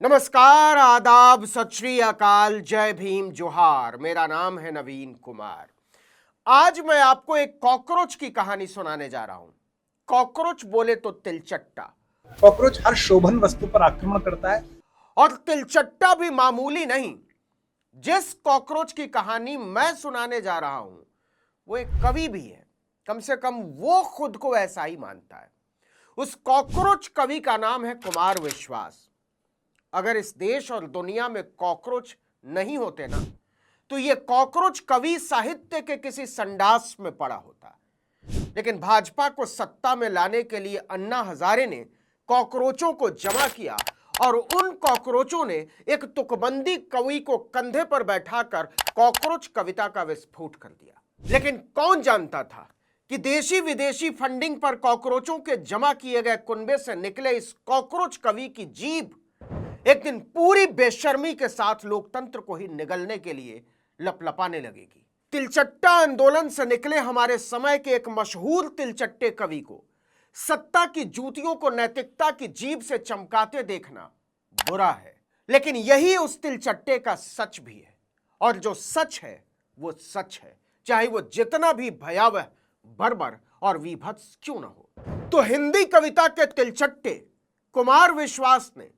नमस्कार, आदाब, सत श्री अकाल, जय भीम, जोहार। मेरा नाम है नवीन कुमार। आज मैं आपको एक कॉकरोच की कहानी सुनाने जा रहा हूं। कॉकरोच बोले तो तिलचट्टा। कॉकरोच हर शोभन वस्तु पर आक्रमण करता है। और तिलचट्टा भी मामूली नहीं। जिस कॉकरोच की कहानी मैं सुनाने जा रहा हूं वो एक कवि भी है। कम से कम वो खुद को ऐसा ही मानता है। उस कॉकरोच कवि का नाम है कुमार विश्वास। अगर इस देश और दुनिया में कॉकरोच नहीं होते ना, तो ये कॉकरोच कवि साहित्य के किसी संडास में पड़ा होता। लेकिन भाजपा को सत्ता में लाने के लिए अन्ना हजारे ने कॉकरोचों को जमा किया और उन कॉकरोचों ने एक तुकबंदी कवि को कंधे पर बैठाकर कॉकरोच कविता का विस्फोट कर दिया। लेकिन कौन जानता था कि देशी विदेशी फंडिंग पर कॉकरोचों के जमा किए गए कुनबे से निकले इस कॉकरोच कवि की जीभ एक दिन पूरी बेशर्मी के साथ लोकतंत्र को ही निगलने के लिए लपलपाने लगेगी। तिलचट्टा आंदोलन से निकले हमारे समय के एक मशहूर तिलचट्टे कवि को सत्ता की जूतियों को नैतिकता की जीभ से चमकाते देखना बुरा है, लेकिन यही उस तिलचट्टे का सच भी है। और जो सच है वो सच है, चाहे वो जितना भी भयावह, बर्बर और विभत्स क्यों ना हो। तो हिंदी कविता के तिलचट्टे कुमार विश्वास ने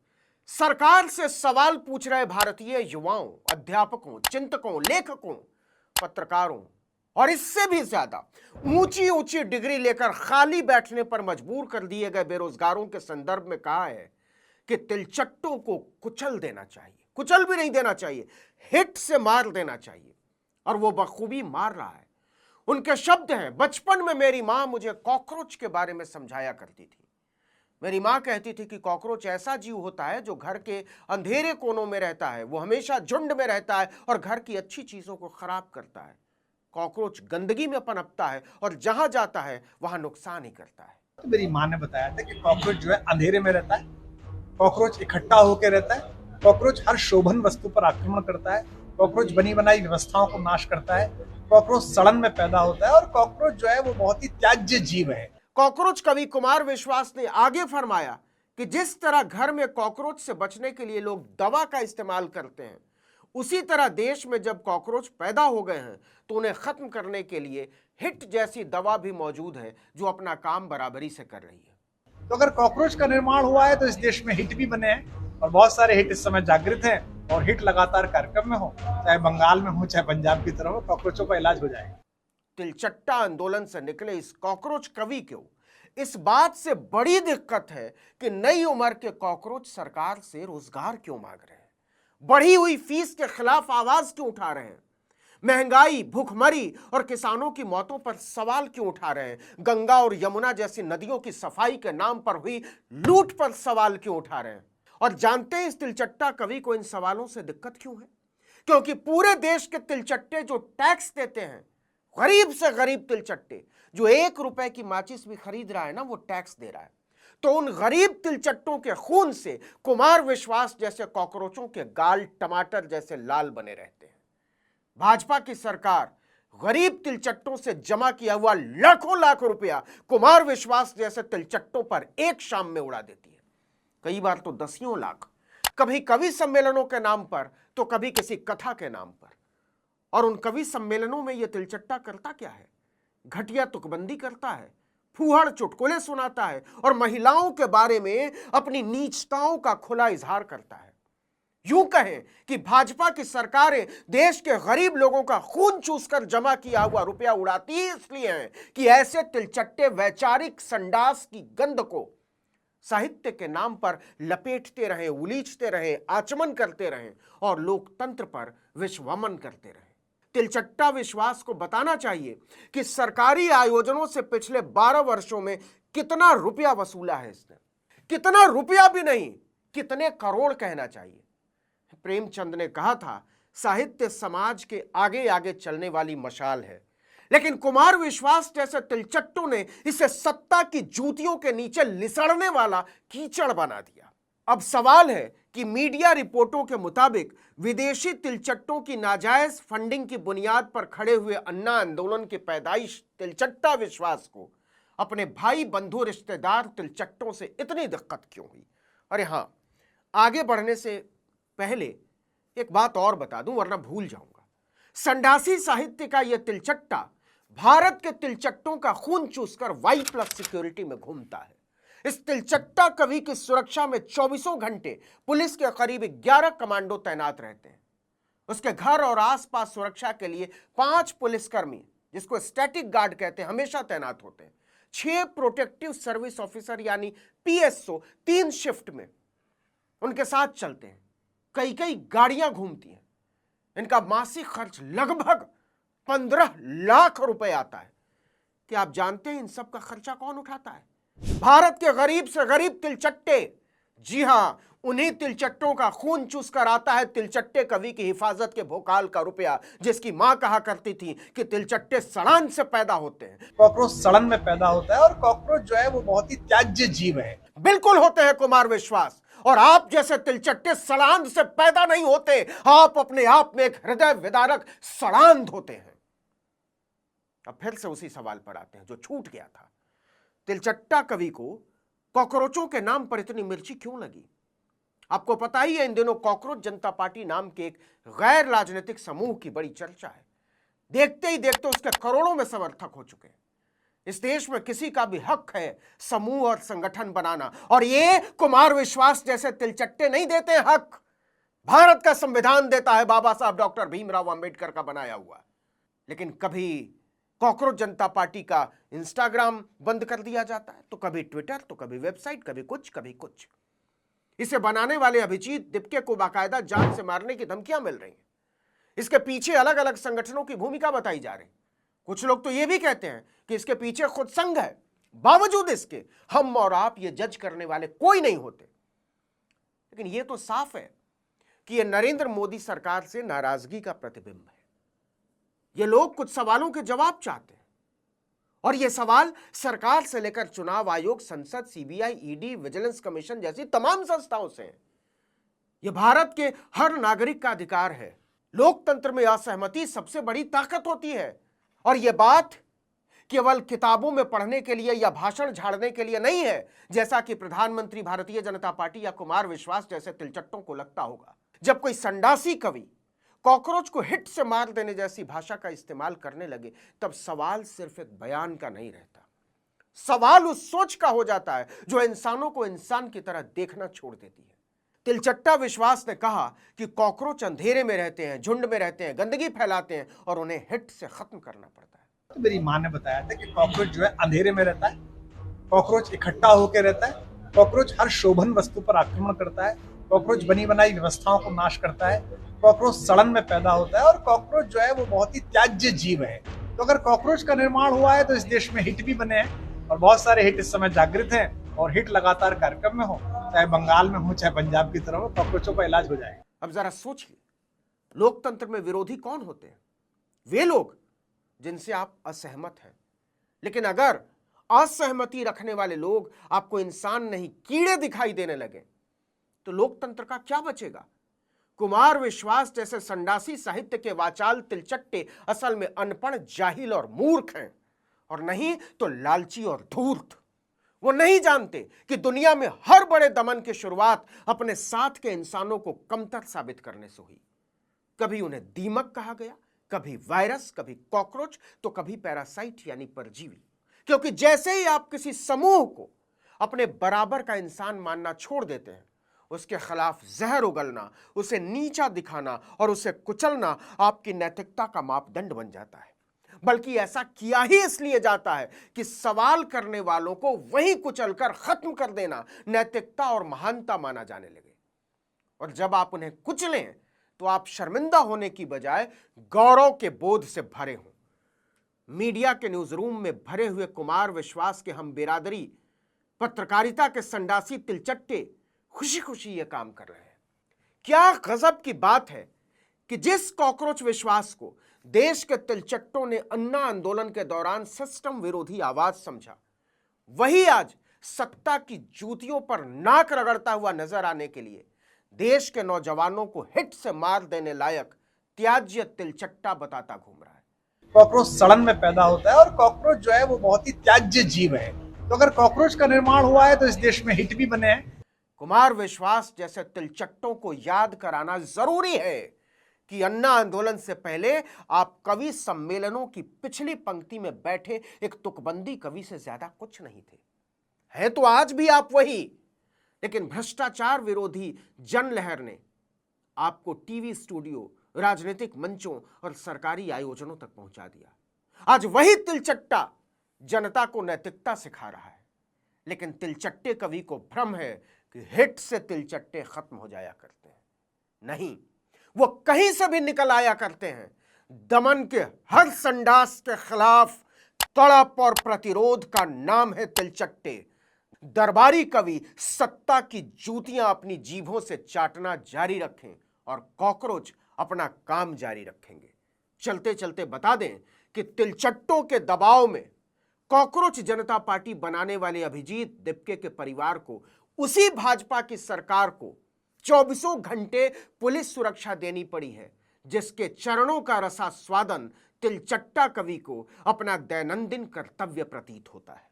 सरकार से सवाल पूछ रहे भारतीय युवाओं, अध्यापकों, चिंतकों, लेखकों, पत्रकारों और इससे भी ज्यादा ऊंची ऊंची डिग्री लेकर खाली बैठने पर मजबूर कर दिए गए बेरोजगारों के संदर्भ में कहा है कि तिलचट्टों को कुचल देना चाहिए। कुचल भी नहीं देना चाहिए, हिट से मार देना चाहिए। और वो बखूबी मार रहा है। उनके शब्द हैं, बचपन में मेरी मां मुझे कॉकरोच के बारे में समझाया करती थी। मेरी मां कहती थी कि कॉकरोच ऐसा जीव होता है जो घर के अंधेरे कोनों में रहता है। वो हमेशा झुंड में रहता है और घर की अच्छी चीजों को खराब करता है। कॉकरोच गंदगी में पनपता है और जहां जाता है वहां नुकसान ही करता है। तो मेरी माँ ने बताया था कि कॉकरोच जो है अंधेरे में रहता है, कॉकरोच इकट्ठा होकर रहता है, कॉकरोच हर शोभन वस्तु पर आक्रमण करता है, कॉकरोच बनी बनाई व्यवस्थाओं को नाश करता है, कॉकरोच सड़न में पैदा होता है और कॉकरोच जो है वो बहुत ही त्याज्य जीव है। कॉकरोच कवि कुमार विश्वास ने आगे फरमाया कि जिस तरह घर में कॉकरोच से बचने के लिए लोग दवा का इस्तेमाल करते हैं, उसी तरह देश में जब कॉकरोच पैदा हो गए हैं तो उन्हें खत्म करने के लिए हिट जैसी दवा भी मौजूद है जो अपना काम बराबरी से कर रही है। तो अगर कॉकरोच का निर्माण हुआ है तो इस देश में हिट भी बने हैं और बहुत सारे हिट इस समय जागृत हैं और हिट लगातार कार्यक्रम में हो, चाहे बंगाल में हो चाहे पंजाब की तरफ हो, कॉकरोचों का इलाज हो जाएगा। तिलचट्टा आंदोलन से निकले इस कॉकरोच कवि को इस बात से बड़ी दिक्कत है कि नई उम्र के कॉकरोच सरकार से रोजगार क्यों मांग रहे हैं, बढ़ी हुई फीस के खिलाफ आवाज क्यों उठा रहे हैं, महंगाई, भूखमरी और किसानों की मौतों पर सवाल क्यों उठा रहे हैं, गंगा और यमुना जैसी नदियों की सफाई के नाम पर हुई लूट पर सवाल क्यों उठा रहे हैं। और जानते हैं इस तिलचट्टा कवि को इन सवालों से दिक्कत क्यों है? क्योंकि पूरे देश के तिलचट्टे जो टैक्स देते हैं, गरीब से गरीब तिलचट्टे जो 1 रुपए की माचिस भी खरीद रहा है ना, वो टैक्स दे रहा है। तो उन गरीब तिलचट्टों के खून से कुमार विश्वास जैसे कॉकरोचों के गाल टमाटर जैसे लाल बने रहते हैं। भाजपा की सरकार गरीब तिलचट्टों से जमा किया हुआ लाखों लाख रुपया कुमार विश्वास जैसे तिलचट्टों पर एक शाम में उड़ा देती है। कई बार तो दसियों लाख, कभी कवि सम्मेलनों के नाम पर तो कभी किसी कथा के नाम पर। और उन कवि सम्मेलनों में यह तिलचट्टा करता क्या है? घटिया तुकबंदी करता है, फूहड़ चुटकुले सुनाता है और महिलाओं के बारे में अपनी नीचताओं का खुला इजहार करता है। यूं कहें कि भाजपा की सरकारें देश के गरीब लोगों का खून चूसकर जमा किया हुआ रुपया उड़ाती इसलिए हैं कि ऐसे तिलचट्टे वैचारिक संडास की गंध को साहित्य के नाम पर लपेटते रहे, उलीचते रहे, आचमन करते रहे और लोकतंत्र पर विश्वमन करते रहे। तिलचट्टा विश्वास को बताना चाहिए कि सरकारी आयोजनों से पिछले 12 वर्षों में कितना रुपया वसूला है इसने। कितना रुपया भी नहीं, कितने करोड़ कहना चाहिए। प्रेमचंद ने कहा था, साहित्य समाज के आगे आगे चलने वाली मशाल है, लेकिन कुमार विश्वास जैसे तिलचट्टों ने इसे सत्ता की जूतियों के नीचे लिसड़ने वाला कीचड़ बना दिया। अब सवाल है कि मीडिया रिपोर्टों के मुताबिक विदेशी तिलचट्टों की नाजायज फंडिंग की बुनियाद पर खड़े हुए अन्ना आंदोलन की पैदाइश तिलचट्टा विश्वास को अपने भाई बंधु रिश्तेदार तिलचट्टों से इतनी दिक्कत क्यों हुई? अरे हां, आगे बढ़ने से पहले एक बात और बता दूं वरना भूल जाऊंगा। संडासी साहित्य का यह तिलचट्टा भारत के तिलचट्टों का खून चूसकर वाई प्लस सिक्योरिटी में घूमता है। इस तिलचट्टा कवि की सुरक्षा में 24 घंटे पुलिस के करीब 11 कमांडो तैनात रहते हैं। उसके घर और आसपास सुरक्षा के लिए 5 पुलिसकर्मी, जिसको स्टैटिक गार्ड कहते हैं, हमेशा तैनात होते हैं। 6 प्रोटेक्टिव सर्विस ऑफिसर यानी पीएसओ 3 शिफ्ट में उनके साथ चलते हैं। कई कई गाड़ियां घूमती हैं। इनका मासिक खर्च लगभग 15 लाख रुपए आता है। क्या आप जानते हैं इन सब का खर्चा कौन उठाता है? भारत के गरीब से गरीब तिलचट्टे। जी हां, उन्हीं तिलचट्टों का खून चूसकर आता है तिलचट्टे कवि की हिफाजत के भोकाल का रुपया, जिसकी मां कहा करती थी कि तिलचट्टे सड़ान से पैदा होते हैं। कॉकरोच सड़न में पैदा होता है और कॉकरोच जो है वो बहुत ही त्याज्य जीव है। बिल्कुल होते हैं कुमार विश्वास, और आप जैसे तिलचट्टे सड़ांध से पैदा नहीं होते। आप अपने आप में एक हृदय विदारक सड़ांध होते हैं। अब फिर से उसी सवाल पर आते हैं जो छूट गया था। तिलचट्टा कवि को कॉकरोचों के नाम पर इतनी मिर्ची क्यों लगी? आपको पता ही है, इन दिनों कॉकरोच जनता पार्टी नाम के एक गैर राजनीतिक समूह की बड़ी चर्चा है। देखते ही देखते उसके करोड़ों में समर्थक हो चुके हैं। इस देश में किसी का भी हक है समूह और संगठन बनाना, और ये कुमार विश्वास जैसे तिलचट्टे नहीं देते हक। भारत का संविधान देता है, बाबा साहब डॉक्टर भीमराव अंबेडकर का बनाया हुआ। लेकिन कभी कॉकरोच जनता पार्टी का इंस्टाग्राम बंद कर दिया जाता है, तो कभी ट्विटर, तो कभी वेबसाइट, कभी कुछ। इसे बनाने वाले अभिजीत दिपके को बाकायदा जान से मारने की धमकियां मिल रही हैं। इसके पीछे अलग अलग संगठनों की भूमिका बताई जा रही। कुछ लोग तो यह भी कहते हैं कि इसके पीछे खुद संघ है। बावजूद इसके हम और आप ये जज करने वाले कोई नहीं होते। लेकिन यह तो साफ है कि यह नरेंद्र मोदी सरकार से नाराजगी का प्रतिबिंब है। ये लोग कुछ सवालों के जवाब चाहते हैं, और ये सवाल सरकार से लेकर चुनाव आयोग, संसद, सीबीआई, ईडी, विजिलेंस कमीशन जैसी तमाम संस्थाओं से हैं। ये भारत के हर नागरिक का अधिकार है। लोकतंत्र में असहमति सबसे बड़ी ताकत होती है, और यह बात केवल किताबों में पढ़ने के लिए या भाषण झाड़ने के लिए नहीं है, जैसा कि प्रधानमंत्री भारतीय जनता पार्टी या कुमार विश्वास जैसे तिलचट्टों को लगता होगा। जब कोई संडासी कवि कॉकरोच को हिट से मार देने जैसी भाषा का इस्तेमाल करने लगे, तब सवाल सिर्फ एक बयान का नहीं रहता। सवाल उस सोच का हो जाता है जो इंसानों को इंसान की तरह देखना छोड़ देती है। तिलचट्टा विश्वास ने कहा कि कॉकरोच अंधेरे में रहते हैं, झुंड में रहते हैं, गंदगी फैलाते हैं, और उन्हें हिट से खत्म करना पड़ता है। तो मेरी माँ ने बताया था कि कॉकरोच जो है अंधेरे में रहता है, कॉकरोच इकट्ठा होकर रहता है, कॉकरोच हर शोभन वस्तु पर आक्रमण करता है, कॉकरोच बनी बनाई व्यवस्थाओं को नाश करता है, कॉकरोच सड़न में पैदा होता है, और कॉकरोच जो है वो बहुत ही त्याज्य जीव है। तो अगर कॉकरोच का निर्माण हुआ है तो इस देश में हिट भी बने हैं, और बहुत सारे हिट इस समय जागृत हैं, और हिट लगातार कार्यक्रम में हो, चाहे बंगाल में हो चाहे पंजाब की तरफ हो, कॉकरोचों का इलाज हो जाएगा। अब जरा सोचिए, लोकतंत्र में विरोधी कौन होते हैं? वे लोग जिनसे आप असहमत हैं। लेकिन अगर असहमति रखने वाले लोग आपको इंसान नहीं कीड़े दिखाई देने लगे, तो लोकतंत्र का क्या बचेगा? कुमार विश्वास जैसे संडासी साहित्य के वाचाल तिलचट्टे असल में अनपढ़, जाहिल और मूर्ख हैं, और नहीं तो लालची और धूर्त। वो नहीं जानते कि दुनिया में हर बड़े दमन की शुरुआत अपने साथ के इंसानों को कमतर साबित करने से हुई। कभी उन्हें दीमक कहा गया, कभी वायरस, कभी कॉकरोच, तो कभी पैरासाइट यानी परजीवी। क्योंकि जैसे ही आप किसी समूह को अपने बराबर का इंसान मानना छोड़ देते हैं, उसके खिलाफ जहर उगलना, उसे नीचा दिखाना और उसे कुचलना आपकी नैतिकता का मापदंड बन जाता है। बल्कि ऐसा किया ही इसलिए जाता है कि सवाल करने वालों को वहीं कुचलकर खत्म कर देना नैतिकता और महानता माना जाने लगे। और जब आप उन्हें कुचलें तो आप शर्मिंदा होने की बजाय गौरव के बोध से भरे हों। मीडिया के न्यूज रूम में भरे हुए कुमार विश्वास के हम बिरादरी पत्रकारिता के संडासी तिलचट्टे खुशी खुशी यह काम कर रहे हैं। क्या गजब की बात है कि जिस कॉकरोच विश्वास को देश के तिलचट्टों ने अन्ना आंदोलन के दौरान सिस्टम विरोधी आवाज समझा, वही आज सत्ता की जूतियों पर नाक रगड़ता हुआ नजर आने के लिए देश के नौजवानों को हिट से मार देने लायक त्याज्य तिलचट्टा बताता घूम रहा है। कॉकरोच सड़न में पैदा होता है, और कॉकरोच जो है वो बहुत ही त्याज्य जीव है। तो अगर कॉकरोच का निर्माण हुआ है तो इस देश में हिट भी बने हैं। कुमार विश्वास जैसे तिलचट्टों को याद कराना जरूरी है कि अन्ना आंदोलन से पहले आप कवि सम्मेलनों की पिछली पंक्ति में बैठे एक तुकबंदी कवि से ज्यादा कुछ नहीं थे। है तो आज भी आप वही, लेकिन भ्रष्टाचार विरोधी जनलहर ने आपको टीवी स्टूडियो, राजनीतिक मंचों और सरकारी आयोजनों तक पहुंचा दिया। आज वही तिलचट्टा जनता को नैतिकता सिखा रहा है, लेकिन तिलचट्टे कवि को भ्रम है कि हिट से तिलचट्टे खत्म हो जाया करते हैं। नहीं, वो कहीं से भी निकल आया करते हैं। दमन के हर संडास के खिलाफ तड़प और प्रतिरोध का नाम है तिलचट्टे। दरबारी कवि सत्ता की जूतियां अपनी जीभों से चाटना जारी रखें और कॉकरोच अपना काम जारी रखेंगे। चलते चलते बता दें कि तिलचट्टों के दबाव में कॉकरोच जनता पार्टी बनाने वाले अभिजीत दिप्के के परिवार को उसी भाजपा की सरकार को 24 घंटे पुलिस सुरक्षा देनी पड़ी है, जिसके चरणों का रसास्वादन तिलचट्टा कवि को अपना दैनंदिन कर्तव्य प्रतीत होता है।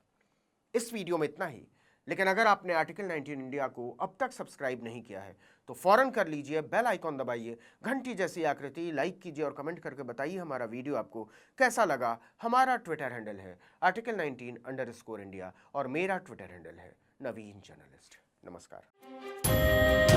इस वीडियो में इतना ही, लेकिन अगर आपने आर्टिकल 19 इंडिया को अब तक सब्सक्राइब नहीं किया है तो फौरन कर लीजिए, बेल आइकॉन दबाइए, घंटी जैसी आकृति लाइक कीजिए और कमेंट करके बताइए हमारा वीडियो आपको कैसा लगा। हमारा ट्विटर हैंडल है आर्टिकल 19_इंडिया और मेरा ट्विटर हैंडल है नवीन जर्नलिस्ट। नमस्कार।